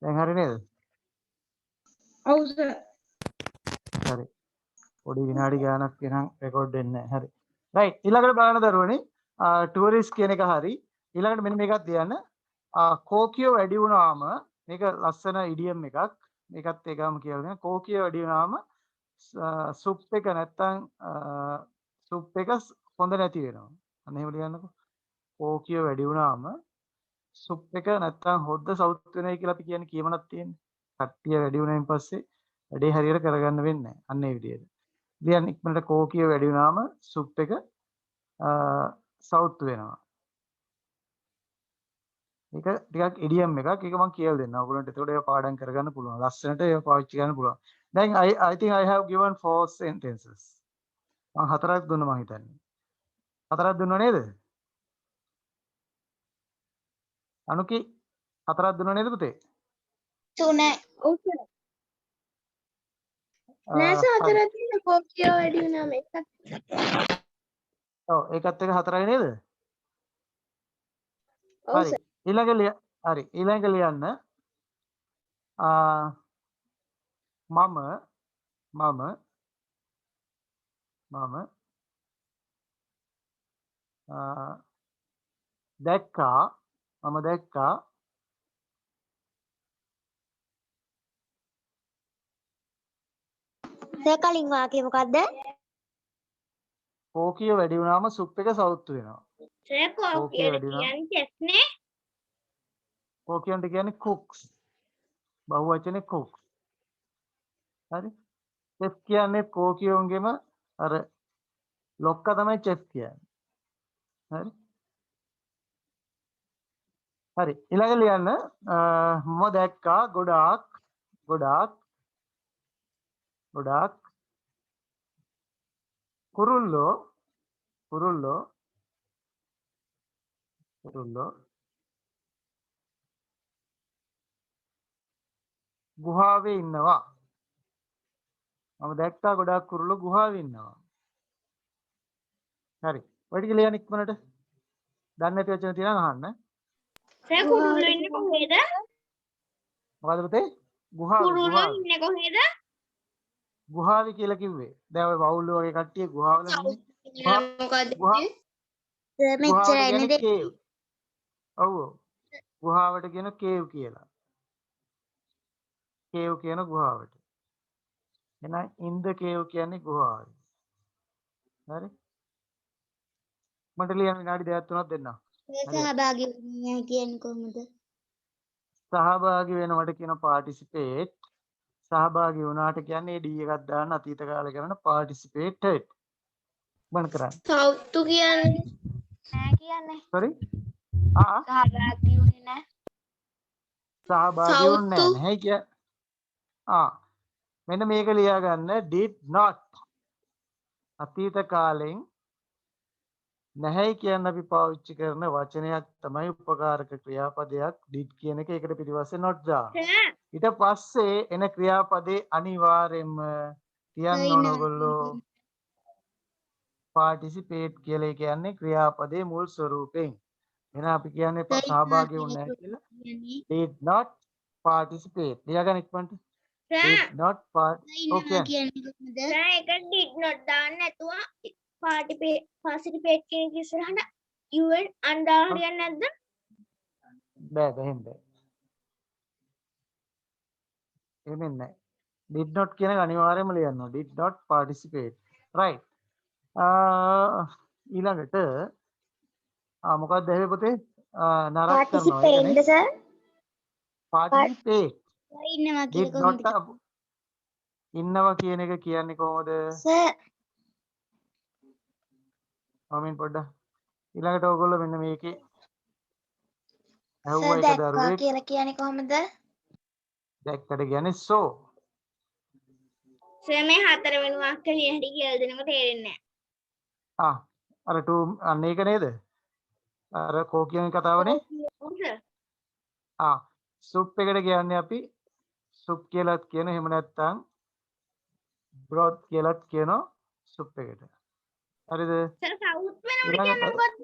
දැන් හරි නේද? ඔව් සර්. හරි. පොඩි විනාඩි ගානක් එනම් රෙකෝඩ් වෙන්නේ නැහැ. හරි. රයිට්. ඊළඟට බලන්න දරුවනේ ටුවරිස්ට් කියන එක හරි. ඊළඟට මෙන්න මේකක් තියන්න. කෝකියෝ වැඩි වුණාම මේක ලස්සන ඉඩියම් එකක්. මේකත් ඒකම කියලා දෙනවා. කෝකියෝ වැඩි වුණාම සුප් එක නැත්තම් සුප් එක හොඳ නැති වෙනවා. අන්න එහෙම ලියන්නකෝ. කෝකියෝ වැඩි වුණාම සුප් එක නැත්තම් හොද්ද සවුත් වෙනයි කියලා අපි කියන්නේ කියමනක් තියෙන්නේ. කට්ටිය වැඩි වුණායින් පස්සේ වැඩේ හරියට කරගන්න වෙන්නේ නැහැ. අන්න ඒ විදිහට. ලියන්න ඉක්මනට කෝකියෝ වැඩි වුණාම සුප් එක සවුත් වෙනවා. ඒක ටිකක් ඉඩියම් එකක්. ඒක මම කියලා දෙන්නම්. ඔයගොල්ලන්ට එතකොට ඒක පාඩම් කරගන්න පුළුවන්. ලස්සනට ඒක පාවිච්චි කරන්න පුළුවන්. දැන් I think I have given 4 sentences. මම හතරක් දුන්නා මම හිතන්නේ. හතරක් දුන්නා නේද? අනුකි හතරක් දුන්නා නේද පුතේ? තුනයි. ඔව් සර්. නෑ සර් හතරක් තියෙන කෝකියෝ වැඩි වුණාම එකක්. ඔව් ඒකත් එක හතරයි නේද? ඔව් හරි. සර්. ඊළඟ ලියන්න මම දැක්කා සර් කලින් වාක්‍යය මොකද්ද? කෝකියෝ වැඩි වුණාම සුප් එක සවුත් වෙනවා. සර් කෝකියෝ කියන්නේ චෙෆ් නේ. කෝකියන්ට කියන්නේ cooks. බහුවචනේ cooks. හරි. චෙෆ් කියන්නේ කෝකියෝන්ගෙම අර ලොක්කා තමයි චෙෆ් කියන්නේ. හරි. හරි. ඊළඟ ලියන්න මම දැක්කා ගොඩාක් කුරුල්ලෝ ගුහාවේ ඉන්නවා. මම දැක්කා ගොඩාක් කුරුල්ලෝ ගුහාවේ ඉන්නවා. හරි. ඔය ටික ලියන්න ඉක්මනට. දන්නේ නැති වචන තියෙනවා අහන්න. සර් කුරුල්ලෝ ඉන්නේ කොහෙද? මොකද පුතේ? කුරුල්ලෝ ඉන්නේ කොහෙද? ගුහාවේ කියලා කිව්වේ. දැන් ඔය වවුල් වගේ කට්ටිය ගුහාවල ඉන්නේ. මොකද? සර් මෙච්චරයි නේද? කේව්. ඔව්. ගුහාවට කියන කේව් කියලා. කේව් කියන ගුහාවට. එහෙනම් ඉන්ද කේව් කියන්නේ ගුහාව. හරි. මට ලියන්න විනාඩි 2ක් 3ක් දෙන්න. සහභාගී වෙන්නේ කියන්නේ කොහොමද? සහභාගී වෙනවට කියන participate. සහභාගී වුණාට කියන්නේ D එකක් දාන්න අතීත කාලේ කරන participated. මම කරන්නේ. සවුතු කියන්නේ නෑ කියන්නේ. sorry. සහභාගී වුණේ නෑ. සහභාගී වුණේ නැහැ කිය. මෙන්න මේක ලියා ගන්න did not. අතීත කාලෙන් නැහැ කියන්න අපි පාවිච්චි කරන වචනයක් තමයි උපකාරක ක්‍රියාපදයක් did කියන එක. ඒකට පිටිපස්සේ not දාන්න. ඊට පස්සේ එන ක්‍රියාපදේ අනිවාර්යෙන්ම තියන්න ඕන ඔයගොල්ලෝ participate කියලා කියන්නේ ක්‍රියාපදේ මුල් ස්වරූපයෙන්. එහෙනම් අපි කියන්නේ සහභාගී වුණේ නැහැ කියලා. did not participate. ලියා ගන්න ඉක්මනට. did not කියන්නේ කොහොමද? සර් ඒක did not දාන්න නැතුව participate කියන එක ඉස්සරහට un අන්දා හරියන්නේ නැද්ද? බෑ එහෙම බෑ. එහෙම නැහැ. did not කියන එක අනිවාර්යයෙන්ම ලියන්න ඕන. did not participate. right. ඊළඟට මොකක්ද ඇහුවේ පුතේ? නරක කරනවා. participate sir. participate. ඉන්නවා did කියලා not කොහොමද? ඉන්නවා කියන එක කියන්නේ කොහොමද? සර් මමින් පොඩ්ඩක් ඊළඟට ඔයගොල්ලෝ මෙන්න මේකේ ඇහුවා සර් එක දැක්කා දරුවෙක් කියලා කියන්නේ කොහොමද? දැක්කට කියන්නේ so. සර් මේ හතරවෙනි වාක්‍ය ලියන හැටි කියලා දෙනකොට තේරෙන්නේ නැහැ. අර 2 අන්න ඒක නේද? අර කෝකියන් කතාවනේ. ඔව් සර්. සුප් එකට කියන්නේ අපි සුප් කියලාත් කියන එහෙම නැත්නම් බ්‍රොත් කියලාත් කියනවා සුප් එකට. හරිද? සර් සවුත් වෙනවට කියන්නේ මොකද්ද?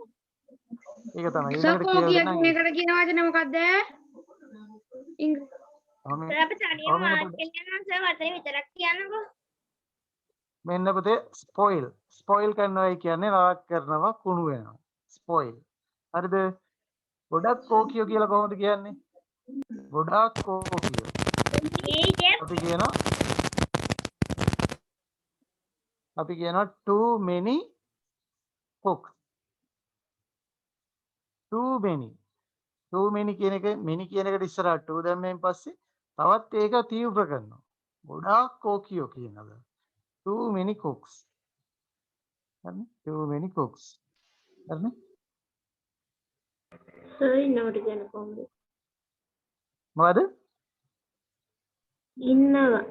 ඒක තමයි. සර් ඊළඟට කියලා කෝකියෝ දෙන්නම්. කියන එකට කියන වචනේ මොකද්ද? සර් අපි තනියම මාක් කරනවා සර් වචනේ විතරක් කියන්නකෝ. මෙන්න පුතේ ස්පොයිල්. ස්පොයිල් කරනවා කියන්නේ නරක කරනවා කුණු වෙනවා. ස්පොයිල්. හරිද? ගොඩක් කෝකියෝ කියලා කොහොමද කියන්නේ? ගොඩක් කෝකියෝ. අපි කියනවා too many cooks. too many කියන එක many කියන එකට ඉස්සරහට too දැම්මෙන් පස්සේ තවත් ඒක තීව්‍ර කරනවා. ගොඩාක් කෝකියෝ කියනවා. too many cooks. හරිනේ? too many cooks. හරිනේ? සර් ඉන්නවට කියන කොහොමද? මොකද? ඉන්නවා.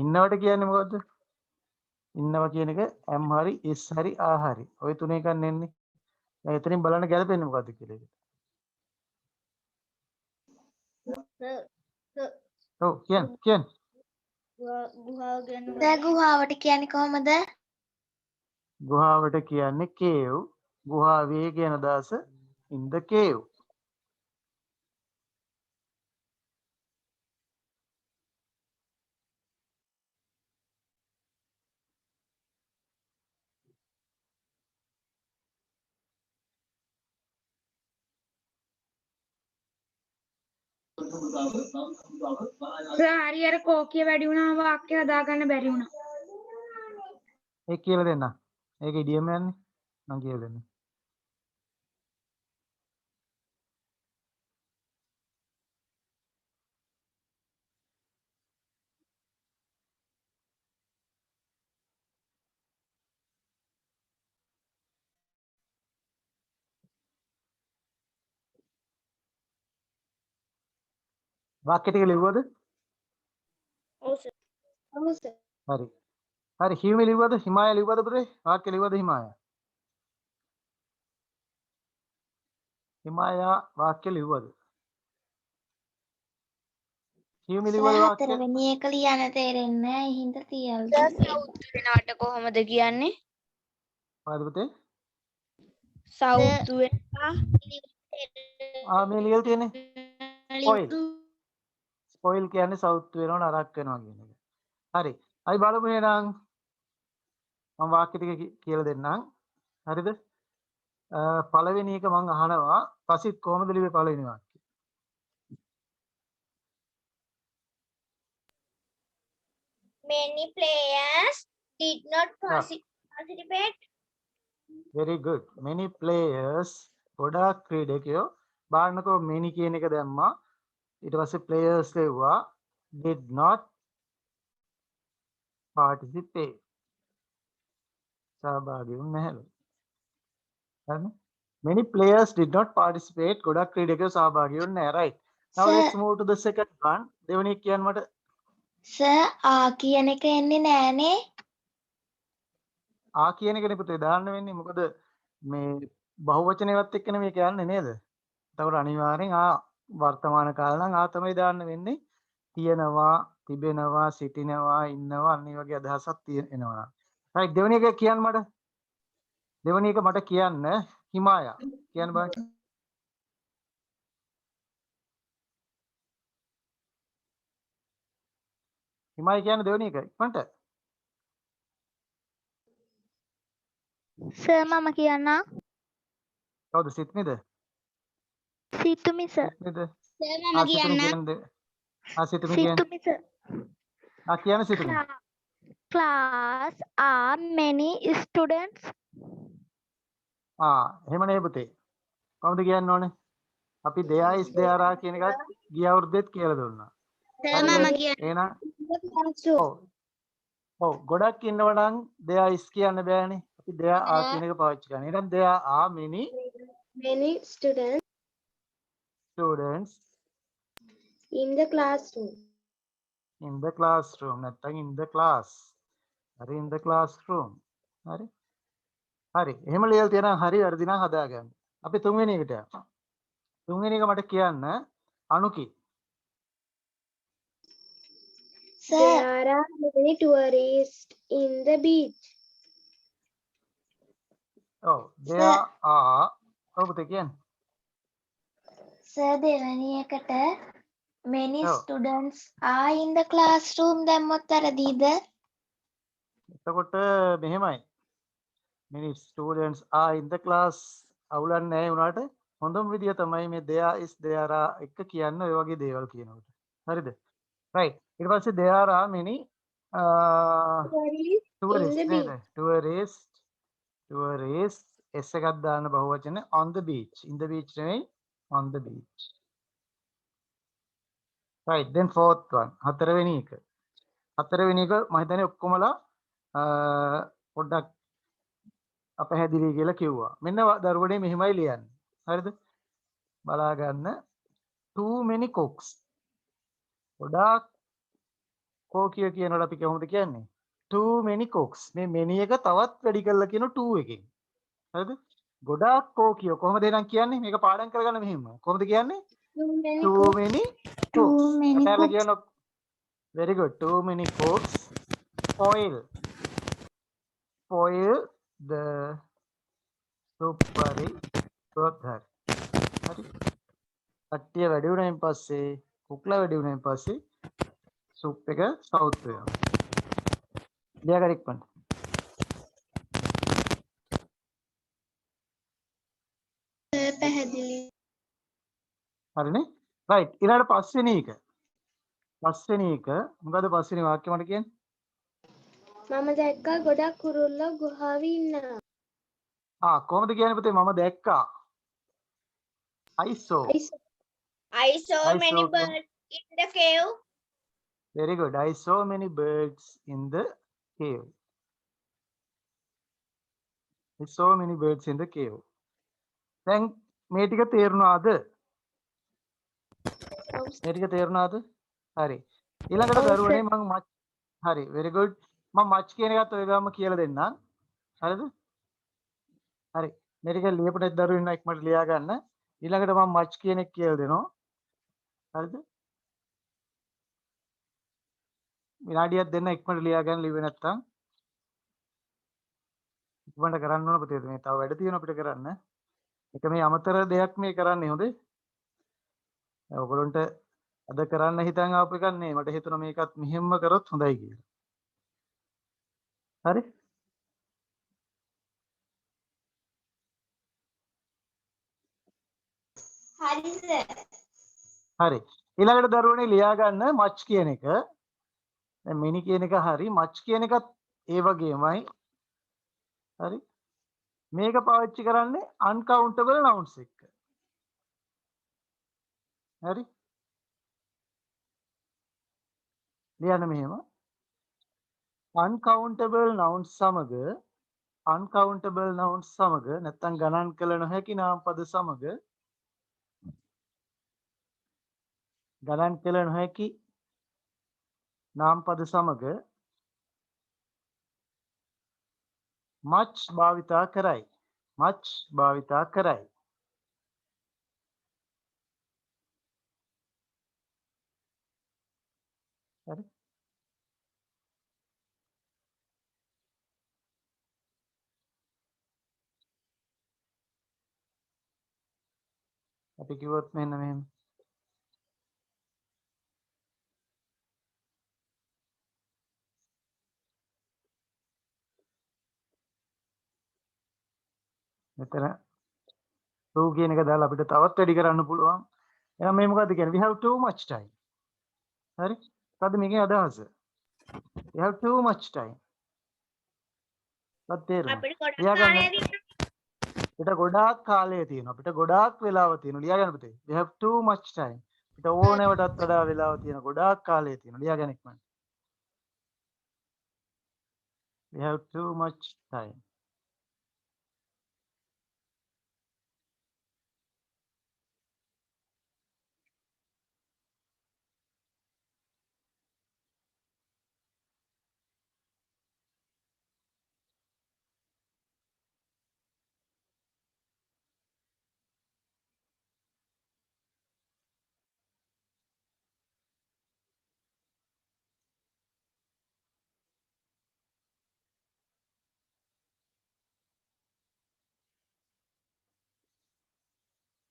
ඉන්නවට කියන්නේ මොකද්ද? ඉන්නවා කියන එක m හරි s හරි a හරි. ওই තුනේ එකක් නෙන්නේ. දැන් එතනින් බලන්න ගැලපෙන්නේ මොකද්ද කියලා ඒක. ඔව් කියන්න. ගුහාවට කියන්නේ කොහොමද? ගුහාවට කියන්නේ cave. ගුහාවේ කියන අදහස in the cave. සර් හරියට කෝකිය වැඩි වුණාම වාක්‍ය හදාගන්න බැරි වුණා. ඒක කියලා දෙන්න. ඒක ඉඩියම යන්නේ. මම කියලා දෙන්න. වාක්‍ය ටික ලිව්වද? ඔව් සර්. හරි. හරි හිමි ලිව්වද? හිමාය ලිව්වද පුතේ? වාක්‍ය ලිව්වද හිමාය? හිමාය වාක්‍ය ලිව්වද? හිමි ලිව්වද වාක්‍ය? හතරවෙනි එක ලියන්න තේරෙන්නේ නැහැ. හින්දා තියලා. සවුත් වෙනවට කොහොමද කියන්නේ? මොකද පුතේ? සවුත් වෙනවා. මේ ලියලා තියෙන්නේ. ස්පොයිල්. ස්පොයිල් කියන්නේ සවුත් වෙනව නරක වෙනවා කියන එක. හරි. අපි බලමු එහෙනම්. මම වාක්‍ය ටික කියලා දෙන්නම්. හරිද? පළවෙනි එක මම අහනවා. පසිත් කොහොමද ලිව්වේ පළවෙනි වාක්‍යය? Many players did not participate. Very good. Many players ගොඩාක් ක්‍රීඩකයෝ බලන්නකෝ many කියන එක දැම්මා. ඊට පස්සේ players ලෙව්වා did not participate. සහභාගී වුණේ නැහැලු. හරිනේ? Many players did not participate. ගොඩක් ක්‍රීඩකයෝ සහභාගී වුණේ නැහැ. Right. Now let's move to the second one. දෙවෙනි එක කියන්න මට. සර් කියන එක එන්නේ නෑනේ. කියන එකනේ පුතේ දාන්න වෙන්නේ. මොකද මේ බහුවචනයවත් එක්කනේ මේක යන්නේ නේද? එතකොට අනිවාර්යෙන් වර්තමාන කාල නම් තමයි දාන්න වෙන්නේ. තියනවා, තිබෙනවා, සිටිනවා, ඉන්නවා අනිත් වගේ අදහසක් තියෙනවා. right දෙවෙනි එක කියන්න මට. දෙවෙනි එක මට කියන්න හිමාය. කියන්න බලන්න. හිමාය කියන්නේ දෙවෙනි එක. ඉක්මනට. සර් මම කියන්නම්. කවුද සිත්නිද? සිතුමි සර්. සිත්නිද? සර් මම කියන්නම්. සිතුමි කියන්නේ. සිතුමි සර්. කියන්න සිතුමි. Class are many students. එහෙම නේ පුතේ. කොහොමද කියන්න ඕනේ? අපි there is there are කියන එකත් ගිය අවුරුද්දෙත් කියලා දුන්නා. සර් මම කියන්නේ. එහෙනම් ඔව් ගොඩක් ඉන්නව නම් there is කියන්න බෑනේ. අපි there are කියන එක පාවිච්චි කරනවා. එහෙනම් there are many students in the classroom. නැත්තම් in the class. හරි in the classroom. හරි. හරි. එහෙම ලියලා තියෙනවා හරි වැරදි නම් හදාගන්න. අපි තුන්වෙනි එකට යමු. තුන්වෙනි එක මට කියන්න අනුකි. There are many tourists in the beach. there are ඔබ පුතේ කියන්නේ. සර් දෙවෙනි එකට many ඔව්. students are in the classroom දැම්මොත් වැරදීද? එතකොට මෙහෙමයි. many students are in the class අවුලක් නැහැ උනාට හොඳම විදිය තමයි මේ there is there are එක කියන්න ඔය වගේ දේවල් කියනකොට. හරිද? right. ඊට පස්සේ there are many tourists නේද? tourists s එකක් දාන්න බහුවචන on the beach. in the beach නෙවෙයි on the beach. right. then fourth one හතරවෙනි එක. හතරවෙනි එක මම හිතන්නේ ඔක්කොමලා පොඩ්ඩක් අපහැදිලි කියලා කිව්වා. මෙන්න දරුවනේ මෙහෙමයි ලියන්නේ. හරිද? බලා ගන්න. too many cooks. ගොඩාක් කෝකිය කියනකොට අපි කොහොමද කියන්නේ? too many cooks. මේ many එක තවත් වැඩි කරලා කියන 2 එකෙන්. හරිද? ගොඩාක් කෝකිය කොහොමද එහෙනම් කියන්නේ? මේක පාඩම් කරගන්න මෙහෙම. කොහොමද කියන්නේ? too many cooks. Too many ඔයාලා cooks. කියන very good. too many cooks spoil the soup හරි broth හරි. හරි. කට්ටිය වැඩි වුණායින් පස්සේ කුක්ලා වැඩි වුණායින් පස්සේ සුප් එක සවුත් වෙනවා. ලියා ගන්න ඉක්මනට. පැහැදිලි. හරිනේ? රයිට්. ඊළඟට පස්වෙනි එක. පස්වෙනි එක මොකද පස්වෙනි වාක්‍ය මට කියන්නේ? මම දැක්කා ගොඩක් කුරුල්ලෝ ගුහාවේ ඉන්නවා. කොහොමද කියන්නේ පුතේ මම දැක්කා. I saw. I saw I many saw- birds in the cave. Very good. I saw many birds in the cave. I saw many birds in the cave. දැන් මේ ටික තේරුණාද? මේ ටික තේරුණාද? හරි. ඊළඟට ඔව් දරුවනේ මම මච් හරි very good. මම මච් කියන එකත් ඔය ගාම කියලා දෙන්නම්. හරිද? හරි. මේ ටික ලියපු නැති දරුවෝ ඉන්න ඉක්මනට ලියා ගන්න. ඊළඟට මම මච් කියන එක කියලා දෙනවා. හරිද? විනාඩියක් දෙන්න ඉක්මනට ලියා ගන්න ලිව්වේ නැත්තම්. ඉක්මනට කරන්න ඕන පුතේ මේ තව වැඩ තියෙනවා අපිට කරන්න. ඒක මේ අමතර දෙයක් මේ කරන්නේ හොඳේ. ඔයගොල්ලන්ට අද කරන්න හිතන් ආපු එකක් නේ. මට හිතුණා මේකත් මෙහෙම්ම කරොත් හොඳයි කියලා. හරි? හරි සර්. හරි. ඊළඟට දරුවනේ ලියා ගන්න මච් කියන එක. දැන් මිනි කියන එක හරි මච් කියන එකත් ඒ වගේමයි. හරි? මේක පාවිච්චි කරන්නේ uncountable nouns එක්ක. හරි? ලියන්න මෙහෙම. uncountable nouns සමග නැත්තම් ගණන් කළ නොහැකි නාම පද සමග ගණන් කළ නොහැකි නාම පද සමග much භාවිතා කරයි. much භාවිතා කරයි. හරි? අපි කිව්වොත් මෙන්න මෙහෙම. මෙතන to කියන එක දාලා අපිට තවත් වැඩි කරන්න පුළුවන්. එහෙනම් මේ මොකද්ද කියන්නේ? We have too much time. හරි? මොකද්ද මේකේ අදහස? We have too much time. තේරුණා? අපිට ගොඩක් ලියා කාලය ගන්න. තියෙනවා. අපිට ගොඩාක් කාලය තියෙනවා. අපිට ගොඩාක් වෙලාව තියෙනවා. ලියා ගන්න පුතේ. We have too much time. අපිට ඕනෑවටත් වඩා වෙලාව තියෙනවා. ගොඩාක් කාලය තියෙනවා. ලියා ගන්න ඉක්මනට. We have too much time.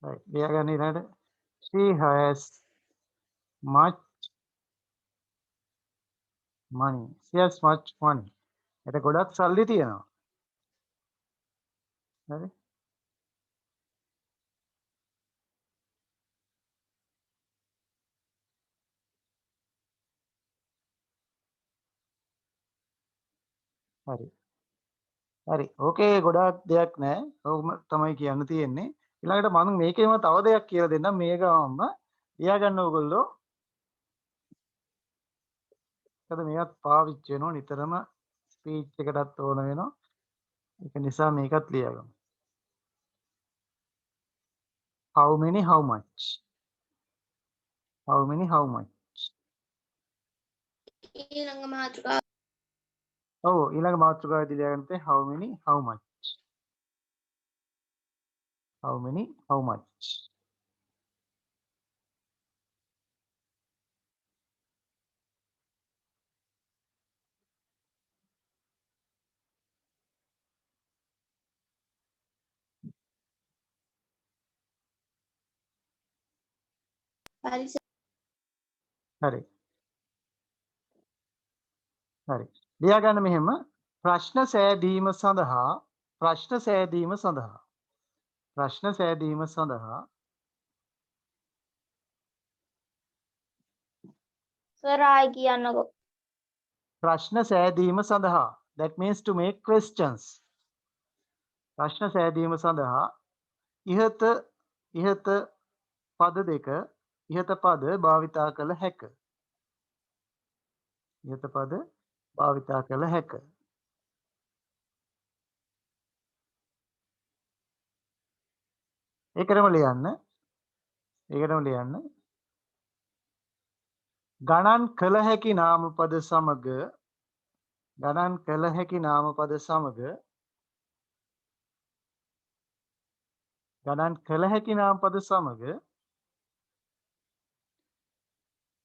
Right. ලියා ගන්න ඊළඟට. She has much money. She has much money. එතකොට ගොඩක් සල්ලි තියෙනවා. හරි. හරි. හරි. ඕකේ ගොඩක් දෙයක් නැහැ. ඕකම තමයි කියන්න තියෙන්නේ. ඊළඟට මම මේකේම තව දෙයක් කියලා දෙන්නම්. මේ ගාමම ලියා ගන්න ඕගොල්ලෝ. මොකද මේවත් පාවිච්චි වෙනවා නිතරම ස්පීච් එකටත් ඕන වෙනවා. ඒක නිසා මේකත් ලියාගමු. How many, how much? How many, how much? ඊළඟ මාතෘකාව ඔව් ඊළඟ මාතෘකාවේදී ලියාගන්න තේ how many, how much? How many, how much? හරි. හරි. ලියා ගන්න මෙහෙම ප්‍රශ්න සෑදීම සඳහා ප්‍රශ්න සෑදීම සඳහා ප්‍රශ්න සෑදීම සඳහා සරායි කියන්නකෝ. ප්‍රශ්න සෑදීම සඳහා that means to make questions. ප්‍රශ්න සෑදීම සඳහා ඉහත පද දෙක ඉහත පද භාවිතා කළ හැක. ඉහත පද භාවිතා කළ හැක. ඒකටම ලියන්න. ගණන් කළ හැකි නාමපද සමග ගණන් කළ හැකි නාමපද සමග ගණන් කළ හැකි නාමපද සමග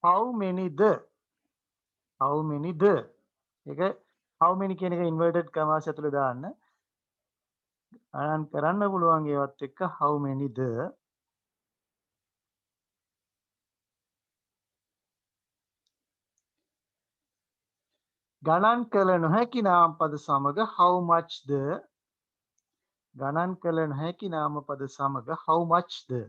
how many the ඒක how many කියන එක inverted commas ඇතුලේ දාන්න. ගණන් කරන්න පුළුවන් ඒවත් එක්ක how many the ගණන් කළ නොහැකි නාමපද සමග how much the ගණන් කළ නොහැකි නාමපද සමග how much the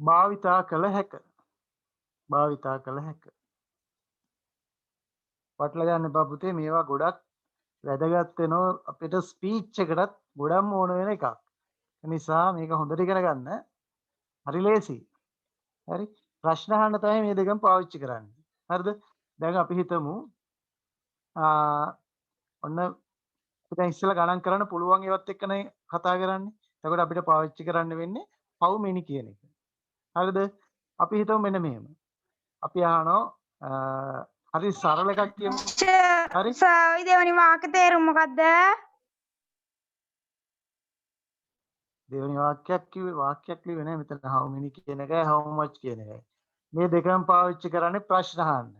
භාවිතා කළ හැක. භාවිතා කළ හැක. පටල ගන්න එපා පුතේ මේවා ගොඩක් වැදගත් වෙනවා අපිට ස්පීච් එකටත් ගොඩක්ම ඕන වෙන එකක්. ඒ නිසා මේක හොඳට ඉගෙන ගන්න. හරි ලේසි. හරි. ප්‍රශ්න අහන්න තමයි මේ දෙකම පාවිච්චි කරන්නේ. හරිද? දැන් අපි හිතමු ඔන්න දැන් ඉස්සෙල්ලා ගණන් කරන්න පුළුවන් ඒවත් එක්කනේ කතා කරන්නේ. එතකොට අපිට පාවිච්චි කරන්න වෙන්නේ how many කියන එක. හරිද? අපි හිතමු මෙන්න මෙහෙම. අපි අහනවා හරි සරල එකක් කියමු. හරි. සාවි දෙවනි වාක්‍ය තේරුම මොකද්ද? දෙවෙනි වාක්‍යයක් කිව්වේ නෑ මෙතන how many කියන එකයි how much කියන එකයි. මේ දෙකම පාවිච්චි කරන්නේ ප්‍රශ්න අහන්න.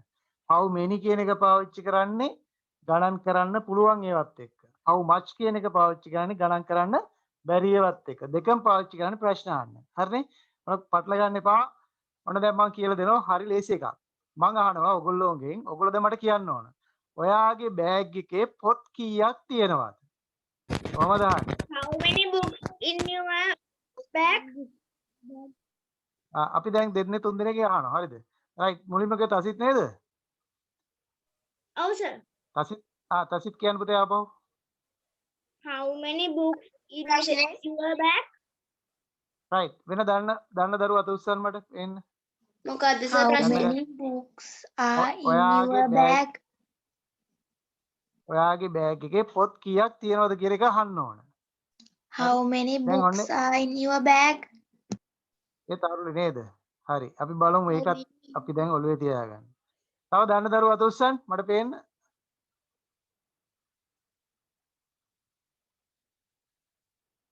how many කියන එක පාවිච්චි කරන්නේ ගණන් කරන්න පුළුවන් ඒවත් එක්ක. how much කියන එක පාවිච්චි කරන්නේ ගණන් කරන්න බැරි ඒවත් එක්ක. දෙකම පාවිච්චි කරන්නේ ප්‍රශ්න අහන්න. හරිනේ? මොනක් පටල ගන්න එපා. ඔන්න දැන් මම කියලා දෙනවා හරි ලේසි එකක්. මම අහනවා ඔයගොල්ලෝගෙන් ඔයගොල්ලෝ දැන් මට කියන්න ඕන. ඔයාගේ බෑග් එකේ පොත් කීයක් තියෙනවද? කොහමද අහන්නේ? How many books in your bag? අපි දැන් දෙන්නේ තුන් දෙනෙක්ගේ අහනවා. හරිද? රයිට් මුලින්ම කිව්ව තසිත් නේද? ඔව් සර්. තසිත් කියන්න පුතේ ආපහු. How many books in your bag? Right වෙන දන්න දරුවා අත උස්සන්න මට එන්න. මොකද්ද සර් How ප්‍රශ්නේ? many books are in ඔයාගේ your bag? ඔයාගේ බෑග් එකේ පොත් කීයක් තියෙනවද කියන එක අහන්න ඕන. How many දැන් books are in your bag? ඒ තරුණේ නේද? හරි. අපි බලමු ඒකත් අපි දැන් ඔළුවේ තියාගන්න. තව දන්න දරුවා අත උස්සන්න මට පේන්න.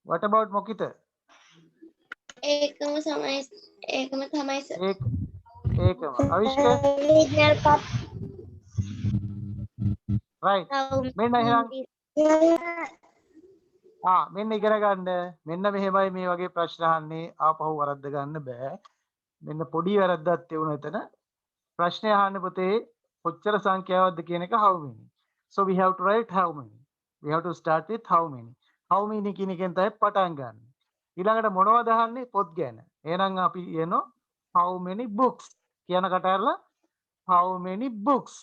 What about Mokita? ඒකම තමයි एक एकම අවිෂ්ක right මෙන්න එහෙනම් මෙන්න ඉගෙන ගන්න මෙන්න මෙහෙමයි මේ වගේ ප්‍රශ්න අහන්නේ ආපහු වරද්ද ගන්න බෑ මෙන්න පොඩි වැරද්දක් තියුණා එතන ප්‍රශ්නේ අහන්න පුතේ කොච්චර සංඛ්‍යාවක්ද කියන එක how many so we have to write how many we have to start with how many කියන එකෙන් තමයි පටන් ගන්න ඊළඟට මොනවද අහන්නේ පොත් ගැන එහෙනම් අපි කියනවා how many books කියන කට ඇරලා how many books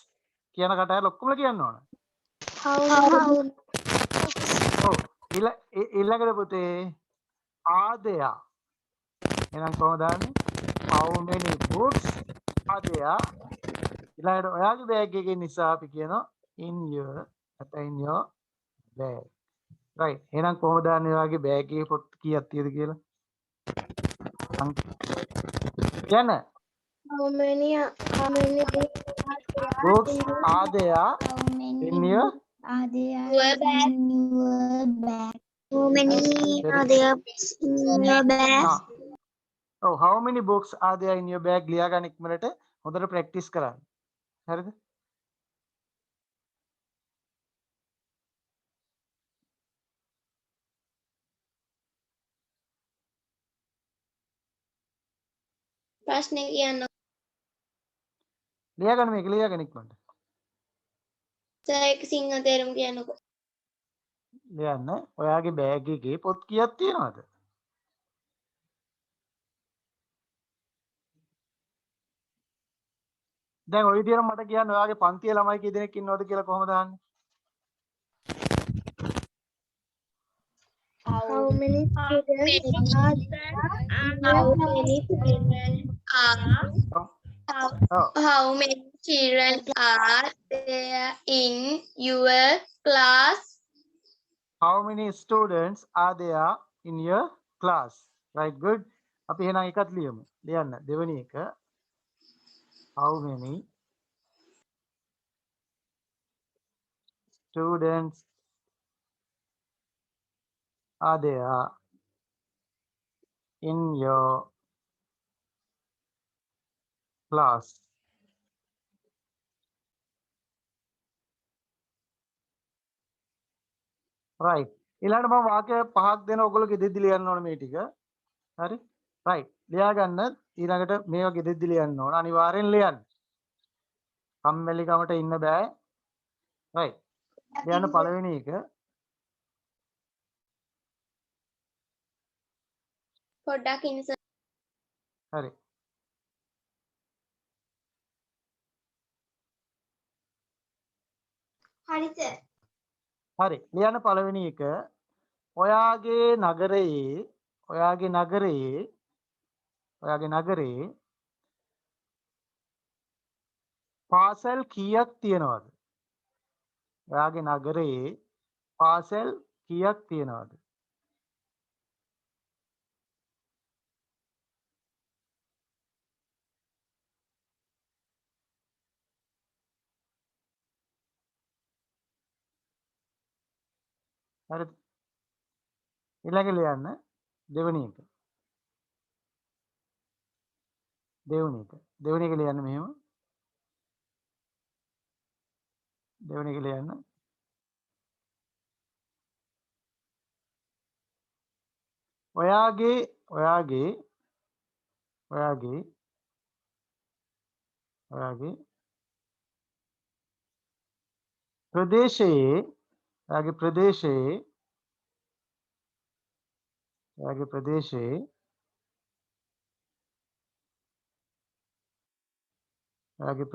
කියන කට ඇරලා ඔක්කොම කියන්න ඕන ඔව් ඊළඟට පුතේ are there එහෙනම් කොහොමද දාන්නේ how many books are there ඊළඟට ඔයාගේ බෑග් එකේ නිසා අපි කියනවා in your bag right එහෙනම් කොහොමද දාන්නේ ඔයාගේ බෑග් එකේ පොත් කීයක් තියෙද කියලා කියන්න how many books are there in your are there Your bag. in your bag? how many are there in your bag oh how many books are there in your bag ලියා ගන්න ඉක්මනට හොඳට practice කරන්න හරිද ප්‍රශ්නේ කියන්න ලියා ගන්න මේක ලියා ගන්න ඉක්මනට සර් ඒක සිංහල තේරුම කියන්නකෝ ලියන්න ඔයාගේ බෑග් එකේ පොත් කීයක් තියෙනවද දැන් ඔය විදිහට මට කියන්න ඔයාගේ පන්තියේ ළමයි කී දෙනෙක් ඉන්නවද කියලා කොහොමද දාන්නේ how many students are how many children are there in your class how many students are there in your class right good අපි එහෙනම් එකත් ලියමු ලියන්න දෙවෙනි එක how many students are there in your class right ඊළඟට මම වාක්‍ය පහක් දෙන ඔයගොල්ලෝ ගෙදෙද්දි ලියන්න ඕන මේ ටික හරි right ලියා ගන්න ඊළඟට මේවා ගෙදෙද්දි ලියන්න ඕන අනිවාර්යෙන් ලියන්න කම්මැලිකමට ඉන්න බෑ right ලියන්න පළවෙනි එක පොඩ්ඩක් ඉන්න සර් හරි හරි සර් හරි ලියන්න පළවෙනි එක ඔයාගේ නගරේ පාසල් කීයක් තියෙනවද ඔයාගේ නගරේ පාසල් කීයක් තියෙනවද හරිද ඊළඟ ලියන්න දෙවෙනි එක ලියන්න මෙහෙම දෙවෙනි එක ලියන්න ඔයාගේ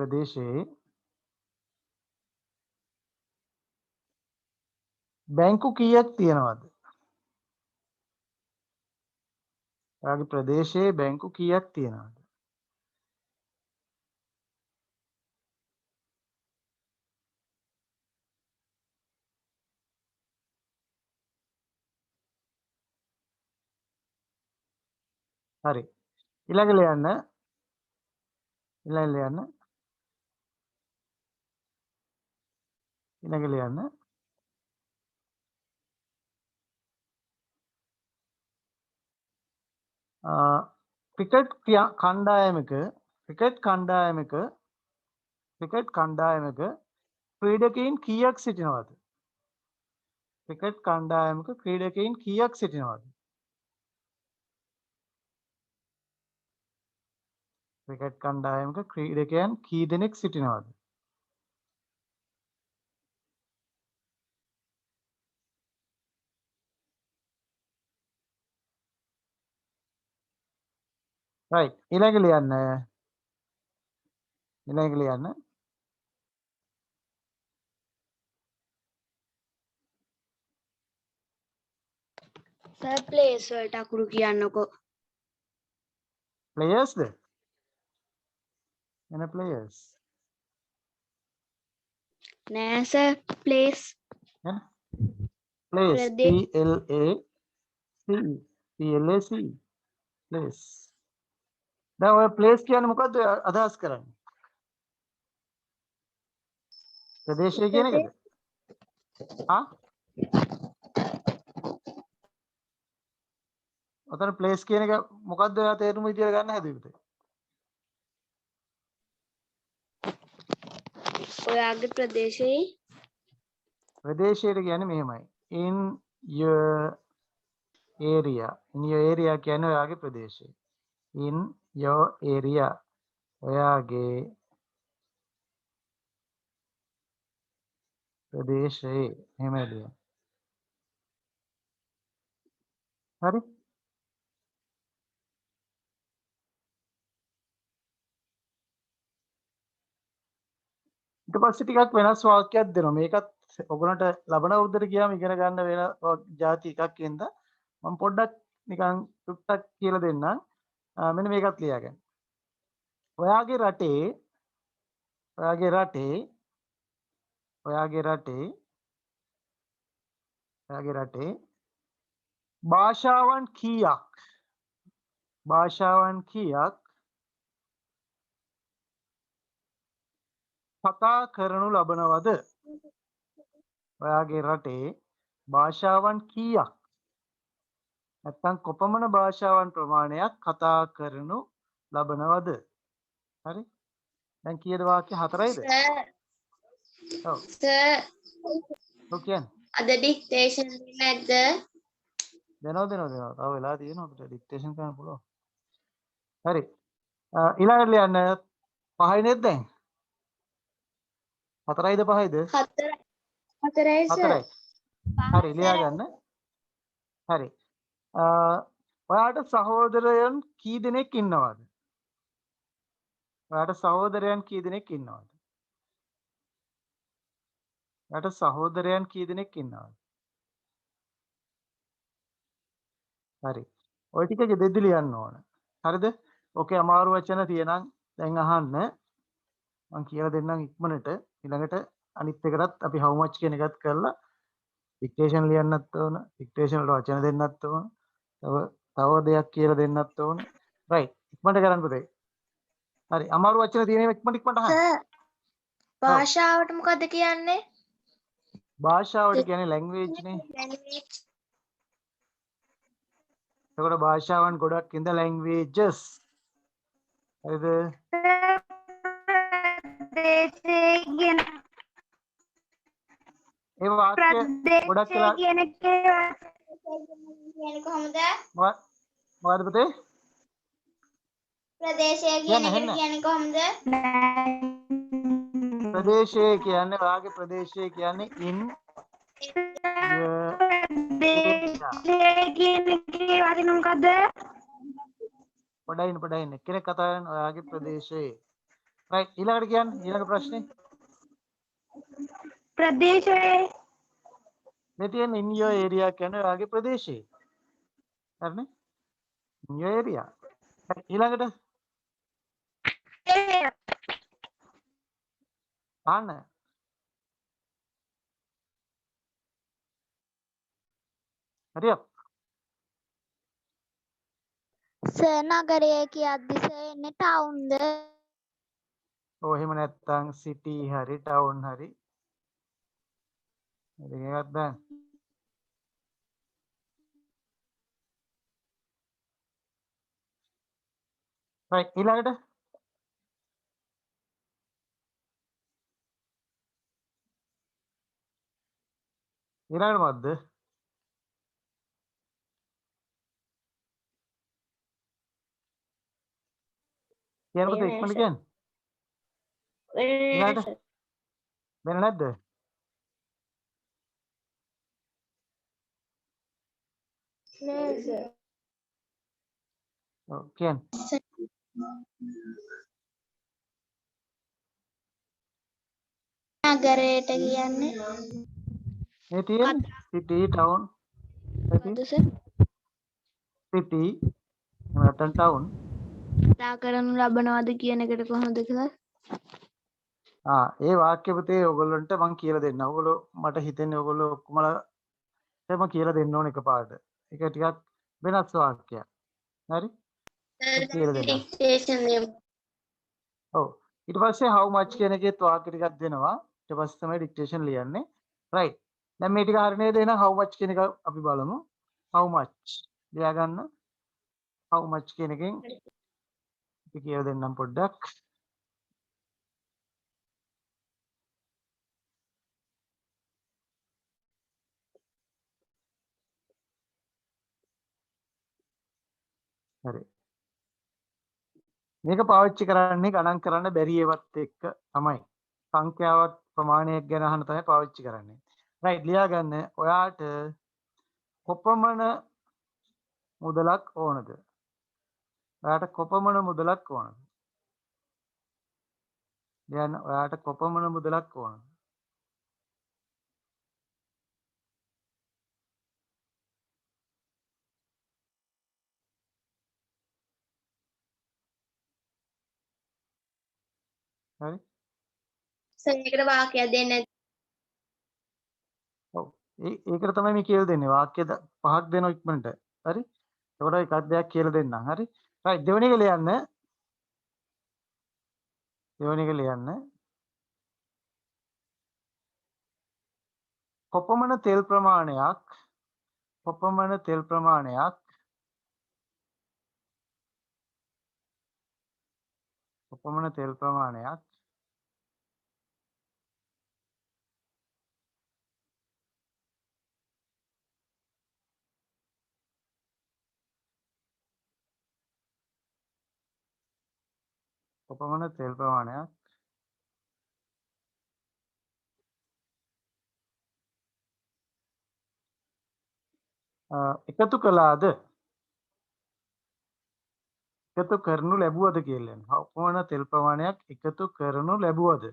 ප්‍රදේශයේ බැංකු කීයක් තියෙනවද ඔයාගේ ප්‍රදේශයේ බැංකු කීයක් තියෙනවද හරි ඊළඟ ලියන්න ක්‍රිකට් කණ්ඩායමක ක්‍රීඩකයින් කීයක් සිටිනවද? ක්‍රිකට් කණ්ඩායමක ක්‍රීඩකයින් කීයක් සිටිනවද? ක්‍රිකට් කණ්ඩායමක ක්‍රීඩකයන් කී දෙනෙක් සිටිනවද? right ඊළඟ ලියන්න. සර් ප්ලේස් වලට අකුරු කියන්නකෝ. players ද? එන players නෑ සර් ප්ලේස් එන players ප්‍රදේ- PLAC place. දැන් ඔය place කියන්නේ මොකද්ද අදහස් කරන්නේ? ප්‍රදේශය කියන එකද? ඔතන place කියන එක මොකද්ද ඔයා තේරුම විදියට ගන්න හැදුවේ? ඔයාගේ ප්‍රදේශයේ ප්‍රදේශයට කියන්නේ මෙහෙමයි. in your area කියන්නේ ඔයාගේ ප්‍රදේශය. in your area ඔයාගේ ප්‍රදේශයේ එහෙම ලියන්න. හරි? ඊට පස්සේ ටිකක් වෙනස් වාක්‍යයක් දෙනවා. මේකත් ඔයගොල්ලන්ට ලබන අවුරුද්දට ගියාම ඉගෙන ගන්න වෙන ಜಾති එකක් වෙනද මම පොඩ්ඩක් නිකන් ටුක්ටක් කියලා දෙන්නම්. මෙන්න මේකත් ලියාගන්න. ඔයාගේ රටේ භාෂාවන් කීයක් කතා කරනු ලබනවද? ඔයාගේ රටේ භාෂාවන් කීයක් නැත්නම් කොපමණ භාෂාවන් ප්‍රමාණයක් කතා කරනු ලබනවද? හරි? දැන් කීයද වාක්‍ය 4යිද? ඔව්. සර් ඔව් කියන්නේ. අද ඩික්ටේෂන් නැද්ද? දෙනවා. තව වෙලා තියෙනවා අපිට ඩික්ටේෂන් කරන්න පුළුවන්. හරි. ඊළඟට ලියන්න 5යි නේද දැන්? 4යිද 5යිද? 4යි සර්. 4යි. හරි ලියා ගන්න. හරි. ඔයාට සහෝදරයන් කී දෙනෙක් ඉන්නවද? හරි. ඔය ටික ගෙදෙද්දි ලියන්න ඕන. හරිද? ඕකේ අමාරු වචන තියෙනම් දැන් අහන්න. මම කියලා දෙන්නම් ඉක්මනට. ඊළඟට අනිත් එකටත් අපි how much කියන එකත් කරලා ඩික්ටේෂන් ලියන්නත් ඕන. ඩික්ටේෂන් වලට වචන දෙන්නත් ඕන. තව දෙයක් කියලා දෙන්නත් ඕන. right. ඉක්මනට කරන්න පුතේ. හරි. අමාරු වචන තියෙන ඒවා ඉක්මනට අහන්න. සර් භාෂාවට මොකද්ද කියන්නේ? භාෂාවට කියන්නේ language නේ. එතකොට භාෂාවන් ගොඩක් ඉඳ languages. හරිද? ඒ වාක්‍ය ගොඩක් වෙලා කියන්නේ කොහොමද? මොකද්ද පුතේ? ප්‍රදේශය කියන්න කියන එක හෙන්න. කියන්නේ කොහොමද? ප්‍රදේශය කියන්නේ ඔයාගේ ප්‍රදේශය කියන්නේ in your area. පොඩ්ඩයි ඉන්න. කෙනෙක් කතා කරන ඔයාගේ ප්‍රදේශයේ. right ඊළඟට කියන්න ඊළඟ ප්‍රශ්නේ. ප්‍රදේශයේ මේ තියෙන in your area කියන්නේ ඔයාගේ ප්‍රදේශයේ. හරිනේ? in your area. ඊළඟට අහන්න. හරියට. සර් නගරය කියද්දි සර් එන්නේ ටවුන්ද? ඔව් එහෙම නැත්නම් city හරි town හරි. මේකත් දැන් right ඊළඟට මොකද්ද කියනකොට ඉක්මනට කියන්න ඊළඟට වෙන නැද්ද ඔව් කියන්න නගරයට කියන්නේ මේ තියෙන්නේ city town මොකද සර්? city නැත්නම් town කතා කරනු ලබනවාද කියන එකට කොහොමද කියලා? ඒ වාක්‍ය පුතේ ඔයගොල්ලන්ට මම කියලා දෙන්න. ඔයගොල්ලෝ මට හිතෙන්නේ ඔයගොල්ලෝ ඔක්කොමලා මම කියලා දෙන්න ඕන එකපාරට. ඒක ටිකක් වෙනස් වාක්‍යයක්. හරි? මම කියලා දෙන්නම්. ඩික්ටේෂන් එක. ඔව්. ඊට පස්සේ how much කියන එකේත් වාක්‍ය ටිකක් දෙනවා. ඊට පස්සේ තමයි dictation ලියන්නේ. right. දැන් මේ ටික හරිය නේද? එහෙනම් how much කියන එක අපි බලමු. how much ලියා ගන්න. how much කියන එකෙන් අපි කියලා දෙන්නම් පොඩ්ඩක්. හරි. මේක පාවිච්චි කරන්නේ ගණන් කරන්න බැරි ඒවත් එක්ක තමයි. සංඛ්‍යාවක් ප්‍රමාණයක් ගැන අහන තමයි පාවිච්චි කරන්නේ. right ලියා ගන්න. ඔයාට කොපමණ මුදලක් ඕනද? ඔයාට කොපමණ මුදලක් ඕනද? ලියන්න ඔයාට කොපමණ මුදලක් ඕනද? හරි? සර් එකට වාක්‍යයක් දෙන්න. ඔව්. ඒකට තමයි මේ කියලා දෙන්නේ. වාක්‍ය පහක් දෙනවා ඉක්මනට. හරි? ඒකට එකක් දෙයක් කියලා දෙන්නම්. හරි? right දෙවෙනි එක ලියන්න. දෙවෙනි එක ලියන්න. කොපමණ තෙල් ප්‍රමාණයක් කොපමණ තෙල් ප්‍රමාණයක් කොපමණ තෙල් ප්‍රමාණයක් කොපමණ තෙල් ප්‍රමාණයක් එකතු කළාද එකතු කරනු ලැබුවද කියලා යනවා. කොපමණ තෙල් ප්‍රමාණයක් එකතු කරනු ලැබුවද?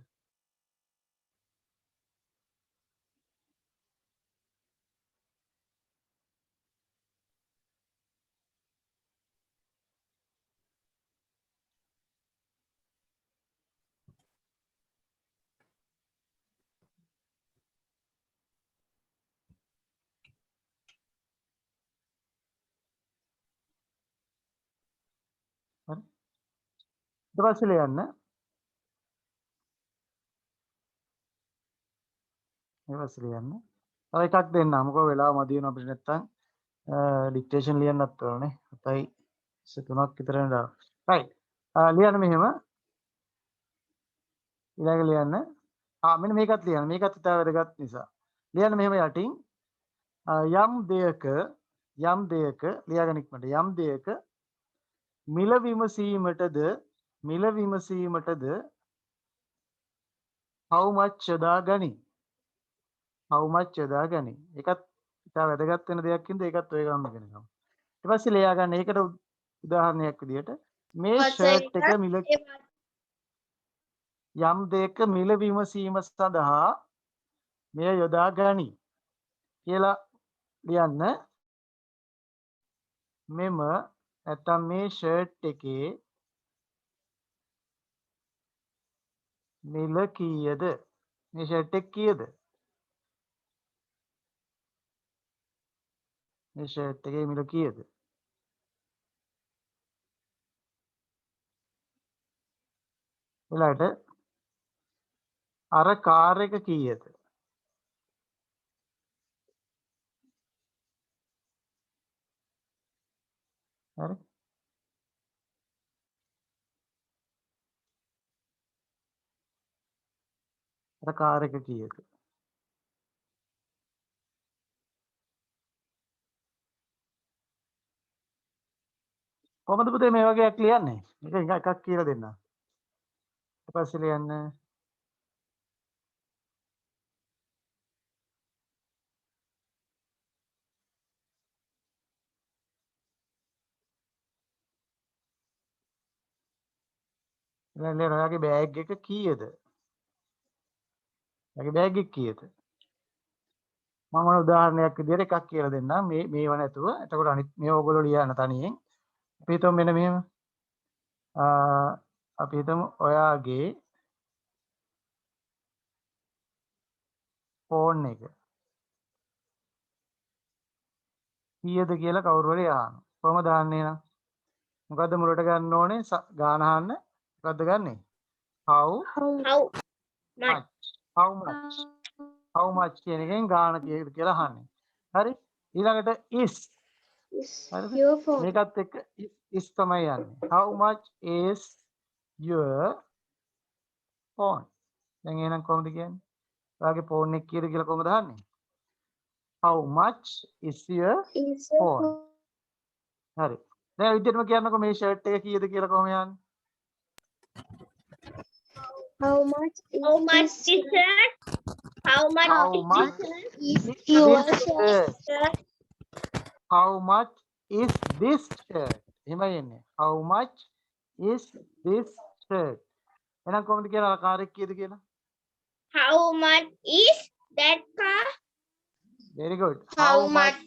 හරි. ඊට පස්සේ ලියන්න. ඊට පස්සේ ලියන්න. තව එකක් දෙන්න. මොකද වෙලාව මදි වෙනවා අපිට නැත්තම් ඩික්ටේෂන් ලියන්නත් ඕනේ. 7:03ක් විතර වෙනවා. right. ලියන්න මෙහෙම. ඊළඟ ලියන්න. මෙන්න මේකත් ලියන්න. මේකත් ඉතාල වැදගත් නිසා. ලියන්න මෙහෙම යටින් යම් දෙයක ලියාගන්න ඉක්මනට යම් දෙයක මිල විමසීමටද how much යොදා ගනි. how much යොදා ගනි. ඒකත් ඉතාල වැදගත් වෙන දෙයක් හින්දා ඒකත් ඔය ගාම ඉගෙන ගමු. ඊට පස්සේ ලියා ගන්න. ඒකට උදාහරණයක් විදියට මේ ෂර්ට් එක මිල යම් දෙයක මිල විමසීම සඳහා මෙය යොදා ගනි කියලා ලියන්න. මෙම නැත්තම් මේ ෂර්ට් එකේ මිල කීයද? මේ ෂර්ට් එක කීයද? මේ ෂර්ට් එකේ මිල කීයද? ඊළඟට අර කාර් එක කීයද? හරි. කාර් එක කීයද? කොහොමද පුතේ මේ වගේ එකක් ලියන්නේ? එක එකක් කියලා දෙන්න. ඊට පස්සේ ලියන්න ඊළඟට ඔයාගේ බෑග් එක කීයද? ඔයාගේ බෑග් එක කීයද? මම මොන උදාහරණයක් විදියට එකක් කියලා දෙන්නම් මේව නැතුව. එතකොට අනිත් මේ ඕගොල්ලෝ ලියන්න තනියෙන්. අපි හිතමු මෙන්න මෙහෙම. අපි හිතමු ඔයාගේ ෆෝන් එක කීයද කියලා කවුරු හරි අහනවා. කොහමද අහන්නේ නම්? මොකද්ද මුලට ගන්න ඕනේ? ගාන අහන්න. මොකද්ද ගන්නෙ? how how much how much how much කියන එකෙන් ගාන කීයද කියලා අහන්නේ. හරි? ඊළඟට is හරිද? your phone මේකත් එක්ක is තමයි යන්නේ. how much is your phone? දැන් එහෙනම් කොහොමද කියන්නේ? ඔයාගේ ෆෝන් එක කීයද කියලා කොහොමද අහන්නේ? how much is your is your phone? හරි. දැන් විදිහටම කියන්නකෝ මේ ෂර්ට් එක කීයද කියලා කොහොම යන්නේ? how much how much is that? How much How much is is your this shirt? shirt? How much is this shirt? එහෙමයි එන්නේ. How much is this shirt? එහෙනම් කොහොමද කියලා කාර් එක කීයද කියලා? How much is that car? Very good. how much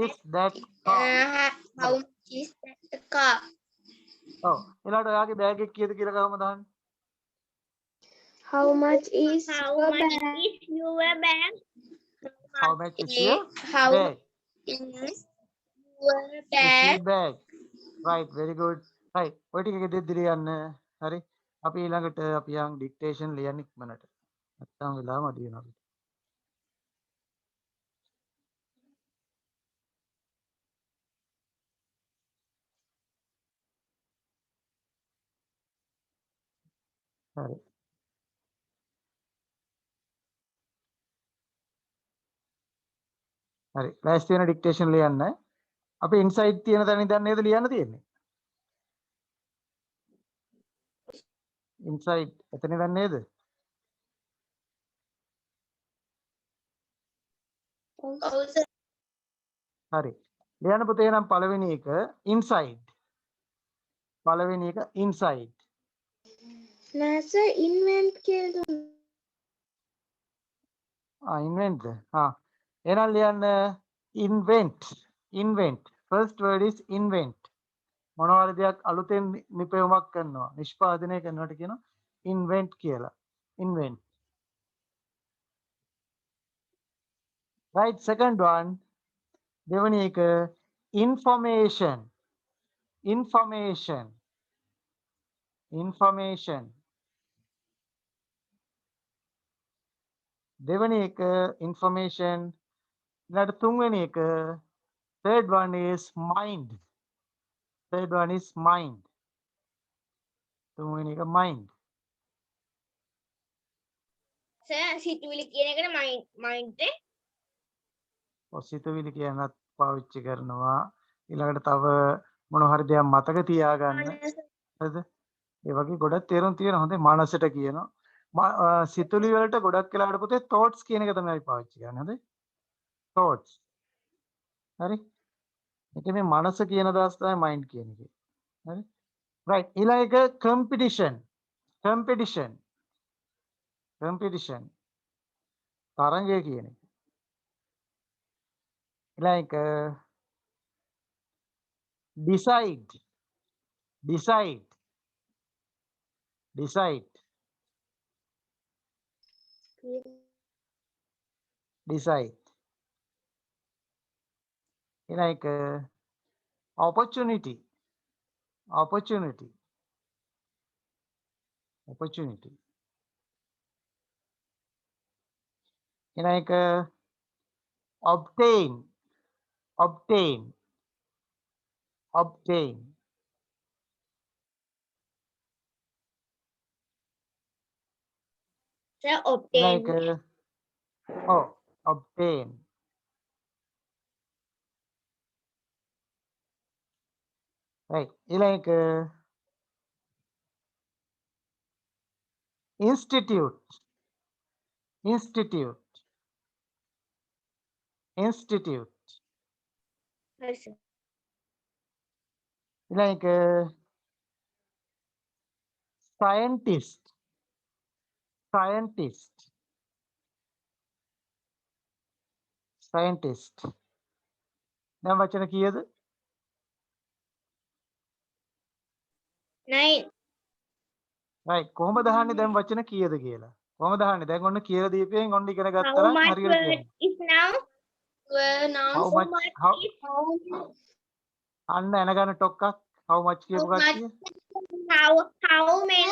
is that car? how much is that car ඔව්. ඊළඟට ඔයාගේ බෑග් එක කීයද කියලා කොහොමද අහන්නේ? how much is How your much bag is your bag? How much is your how bag? is your Is your bag bag? Right, very good. Right. ඔය ටික ගෙදෙද්දි ලියන්න. හරි. අපි ඊළඟට අපි යන් ඩික්ටේෂන් ලියන්න ඉක්මනට. නැත්තම් වෙලාව මදි වෙනවා. හරි. හරි. ලෑස්ති වෙන ඩික්ටේෂන් ලියන්න. අපි ඉන්සයිඩ් තියෙන තැන ඉඳන් නේද ලියන්න තියෙන්නේ? ඉන්සයිඩ් එතන ඉඳන් නේද? oh sir හරි. ලියන්න පුතේ නම් පළවෙනි එක ඉන්සයිඩ්. පළවෙනි එක ඉන්සයිඩ්. nasa invent කියලා ඉන්වෙන්ට්. එහෙනම් ලියන්න invent. Invent. first word is invent. මොනවා හරි දෙයක් අලුතෙන් නිපැයුමක් කරනවා. නිෂ්පාදනය කරනවට කියනවා invent කියලා. invent. Right, second one. දෙවෙනි එක information. information. information. දෙවෙනි එක information. ඊළඟට තුන්වෙනි එක third one is mind. third one is mind. තුන්වෙනි එක mind. Sir, සිතුවිලි කියන එකට mind එක සිතුවිලි කියනත් පාවිච්චි කරනවා. ඊළඟට තව මොන හරි දෙයක් මතක තියාගන්න. හරිද? ඒ වගේ ගොඩක් තේරුම් තියෙන හොඳේ මනසට කියනවා. සිතුවිලි වලට ගොඩක් වෙලාවට පුතේ thoughts කියන එක තමයි පාවිච්චි කරන්නේ. හරිද? thoughts. හරි? ඒකේ මේ මනස කියන දවස් තමයි mind කියන එක. හරි? right. ඊළඟ එක competition. competition. competition. තරඟය කියන එක. ඊළඟ එක decide. decide. decide. decide. ඊළඟ එක opportunity. opportunity. opportunity. ඊළඟ එක obtain. obtain. obtain. Sir, obtain. like obtain. Right. Like institute. Institute. Institute. Yes, sir. Like scientist. Scientist. Scientist. දැන් වචන කීයද? 9. right කොහොමද අහන්නේ දැන් වචන කීයද කියලා? කොහොමද අහන්නේ? දැන් ඔන්න කියලා දීපෙන් ඔන්න ඉගෙන ගත්තා How නම් much හරියට word කියන්න. is now? How much how is අන්න එනගන්න ටොක්කක් how much කියපු How much? කට්ටිය? how many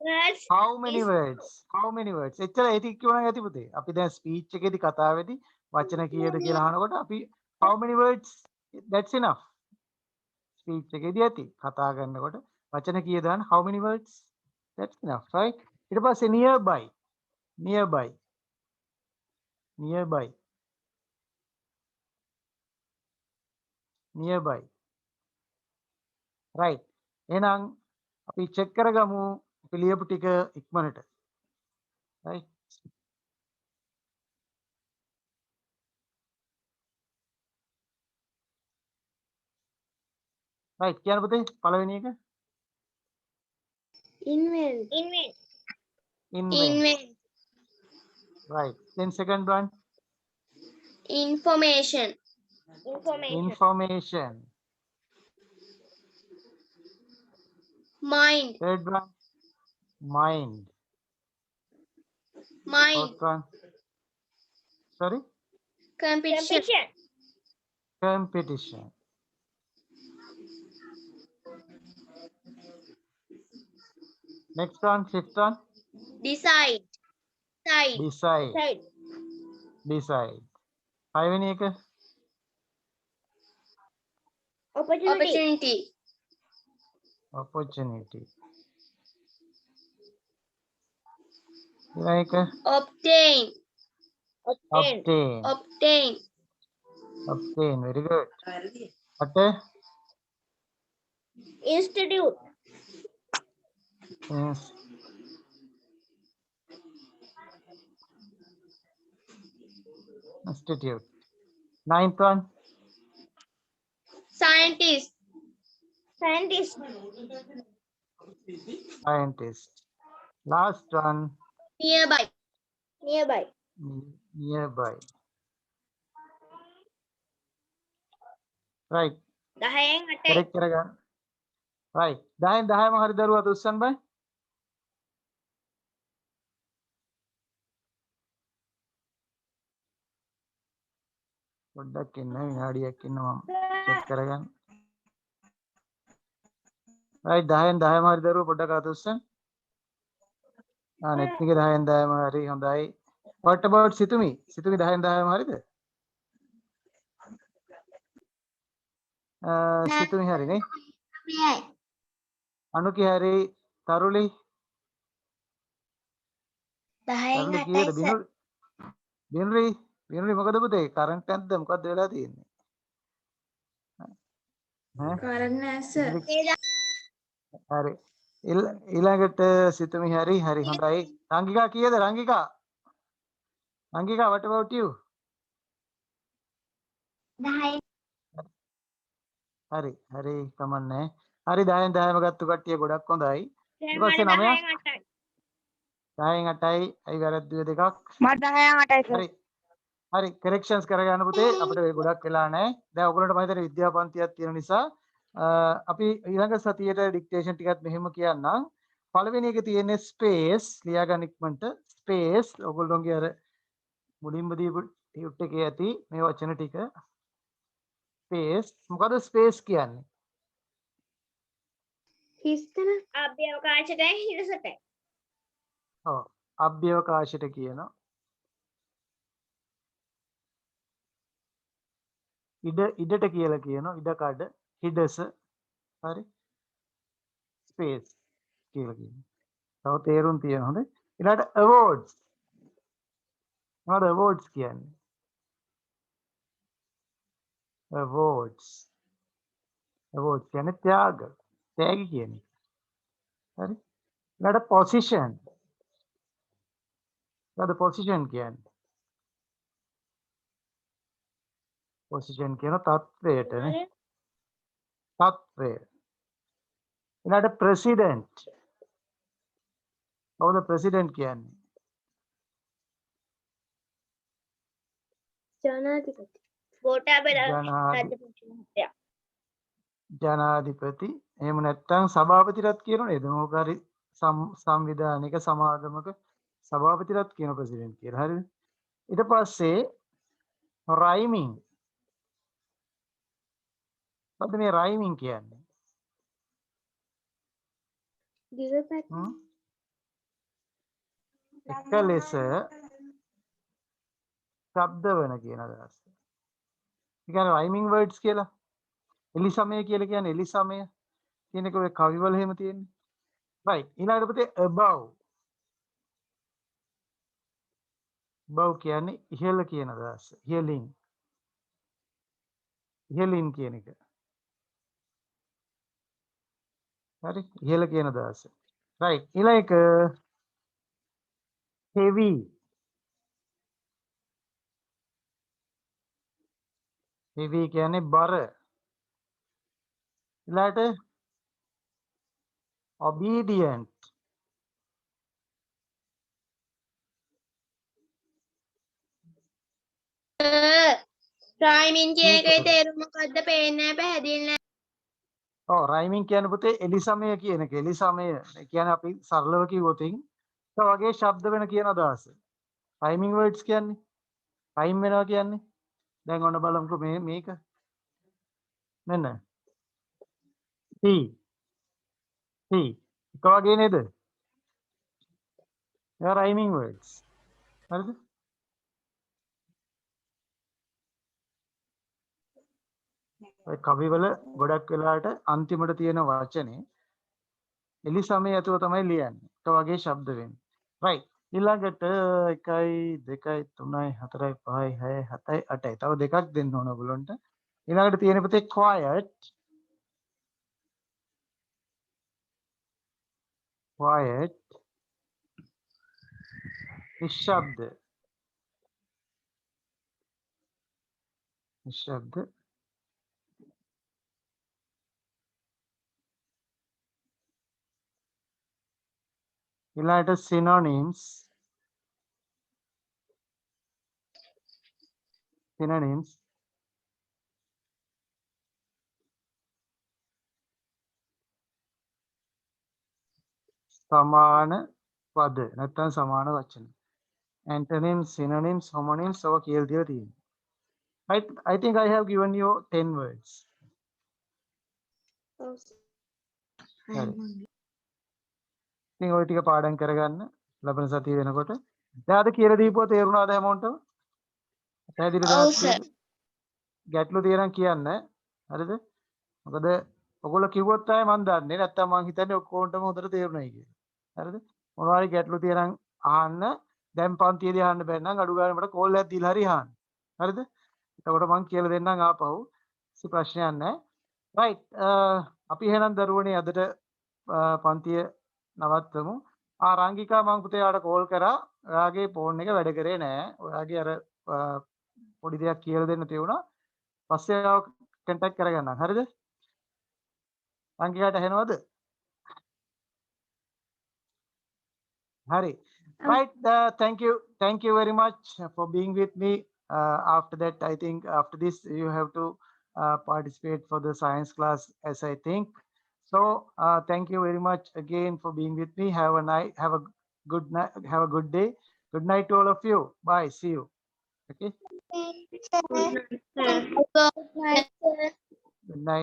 words how many is words? How many words? එච්චර ඒ ටික කියවන ඇති පුතේ. අපි දැන් ස්පීච් එකේදී කතාවේදී වචන කීයද කියලා අහනකොට අපි how many words? That's enough. Speech එකේදී ඇති. කතා කරනකොට වචන කීයද අහන්න how many words? That's enough, right? ඊට පස්සේ nearby. Nearby. Nearby. Nearby. Right. එහෙනම් අපි check කරගමු අපි ලියපු ටික ඉක්මනට. Right. Right. කියන්න පුතේ පළවෙනි එක invent invent invent. Right. Then second one information information. mind Third one mind. Fourth one sorry competition competition. Next one fifth one decide decide. side Decide. පළවෙනි එක opportunity opportunity. ඊළඟ එක obtain obtain. Obtain. Very good. What? institute Yes. Institute. Ninth one scientist scientist scientist. Last one nearby nearby nearby. Right. 10න් 8යි Correct කරගන්න. Right. 10න් 10ම හරි දරුවා දුස්සන් බයි. පොඩ්ඩක් ඉන්න විනාඩියක් ඉන්න මම චෙක් කරගන්න. right 10න් 10ම හරි දරුවා පොඩ්ඩක් අත උස්සන්. net එකේ 10න් 10ම හරි හොඳයි. what about සිතුමි? සිතුමි 10න් 10ම හරිද? සිතුමි හරි නේ? අනුකි හරි තරුලි 10න් තරුලි කීයද බිනුලි බිනුලි මොකද පුතේ කරන්ට් නැද්ද මොකද්ද වෙලා තියෙන්නේ ඈ කරන්න සර් හරි ඊළඟට සිතුමි හරි හරි හොඳයි රංගිකා කීයද රංගිකා what about you 10න් හරි හරි කමන්නේ හරි 10න් 10ම ගත්තු කට්ටිය ගොඩක් හොඳයි ඊට පස්සේ 9ක් 10න් 8යි අයි වැරද්දුවේ දෙකක් මට 10න් 8යි හරි හරි corrections කරගන්න පුතේ අපිට මේ ගොඩක් වෙලා නැහැ දැන් ඔයගොල්ලන්ට මම හිතන්නේ විද්‍යාපන්තියක් තියෙන නිසා අපි ඊළඟ සතියේට dictation ටිකත් මෙහෙම කියන්නම් පළවෙනි එකේ තියෙන්නේ space ලියා ගන්න ඉක්මනට space ඔයගොල්ලෝගේ අර මුලින්ම දීපු ටියුට් එකේ ඇති මේ වචන ටික space මොකද space කියන්නේ හිස්තන අභ්‍යවකාශයටයි හිරසටයි ඔව් අභ්‍යවකාශයට කියනවා ඉඩට කියලා කියනවා ඉඩකඩ හිඩස හරි ස්පේස් කියලා කියනවා. තව තේරුම් තියෙන හොඳ ඊළඟට awards. මොනවද awards කියන්නේ? awards කියන්නේ ත්‍යාග. තෑගි කියන එක. හරි. ඊළඟට position. මොකද position කියන්නේ? position කියන තත්වයටනේ. තත්වය. ඊළඟට president. කවුද president කියන්නේ? ජනාධිපති. ගෝඨාභය රාජපක්ෂ මහත්තයා. ජනාධිපති. එහෙම නැත්නම් සභාපතිරත් කියනෝ නේද? මොකක් හරි සංවිධානික සමාගමක සභාපතිරත් කියන president කියලා. හරිද? ඊට පස්සේ rhyming. මොකද මේ rhyming කියන්නේ? දිගපැත්. එක ලෙස ශබ්ද වෙන කියන අදහස. ඒ කියන්නේ rhyming words කියලා. එලිසමය කියලා කියන්නේ එලිසමය කියන එක ඔය කවිවල එහෙම තියෙන්නේ. right. ඊළඟට පුතේ above. above කියන්නේ ඉහළ කියන අදහස. ඉහළින්. ඉහළින් කියන එක. හරි. ඉහළ කියන අදහස. right. ඊළඟ එක heavy. heavy කියන්නේ බර. ඊළඟට obedient. රයිමින් කියන එකේ තේරුම මොකද්ද පේන්නේ නැහැ පැහැදිලි නැහැ. ඔව් rhyming කියන්නේ පුතේ එලිසමය කියන එක. එලිසමය කියන්නේ අපි සරලව කිව්වොත් ඒ වගේ ශබ්ද වෙන කියන අදහස. rhyming words කියන්නේ rhyme වෙනවා කියන්නේ. දැන් ඔන්න බලමුකෝ මේක. මෙන්න. T. එක වගේ නේද? ඒවා rhyming words. හරිද? ඔය කවිවල ගොඩක් වෙලාවට අන්තිමට තියෙන වචනේ එලිසමය ඇතුව තමයි ලියන්නේ. එක වගේ ශබ්ද වෙන්නේ. right. ඊළඟට 1 2 3 4 5 6 7 8යි. තව දෙකක් දෙන්න ඕන ඔයගොල්ලන්ට. ඊළඟට තියෙන පුතේ quiet. quiet. නිශ්ශබ්ද. නිශ්ශබ්ද. ඊළඟට synonyms. synonyms. සමාන පද නැත්නම් සමාන වචන. antonyms, synonyms, homonyms ඔය කියලා දීලා තියෙනවා. I think I have given you 10 words. හරි. ඉතින් ඔය ටික පාඩම් කරගන්න ලබන සතිය වෙනකොට. දැන් අද කියලා දීපුවා තේරුණාද හැමෝටම? පැහැදිලිද? ඔව් සර්. ගැටලු තියෙනම් කියන්න. හරිද? මොකද ඔයගොල්ලෝ කිව්වොත් තමයි මම දන්නේ. නැත්තම් මම හිතන්නේ ඔක්කොන්ටම හොඳට තේරුණයි කියලා. හරිද? මොනවා හරි ගැටලු තියෙනම් අහන්න. දැන් පන්තියේදී අහන්න බැරි නම් අඩු ගානේ මට කෝල් එකක් දීලා හරි අහන්න. හරිද? එතකොට මම කියලා දෙන්නම් ආපහු. කිසි ප්‍රශ්නයක් නැහැ. right. අපි එහෙනම් දරුවනේ අදට පන්තිය නවත්තමු. රංගිකා මම පුතේ ඔයාලට කෝල් කරා. ඔයාගේ ෆෝන් එක වැඩ කරේ නෑ. ඔයාගේ අර පොඩි දෙයක් කියලා දෙන්න තියුණා. පස්සේ ආව කන්ටැක්ට් කරගන්නම්. හරිද? රංගිකාට ඇහෙනවද? Hari. Right. Thank you very much for being with me. After that, I think after this you have to participate for the science class, as I think. So thank you very much again for being with me. Have a night. Have a good night. Have a good day. Good night to all of you. Bye. See you. Okay. Good night. Good night.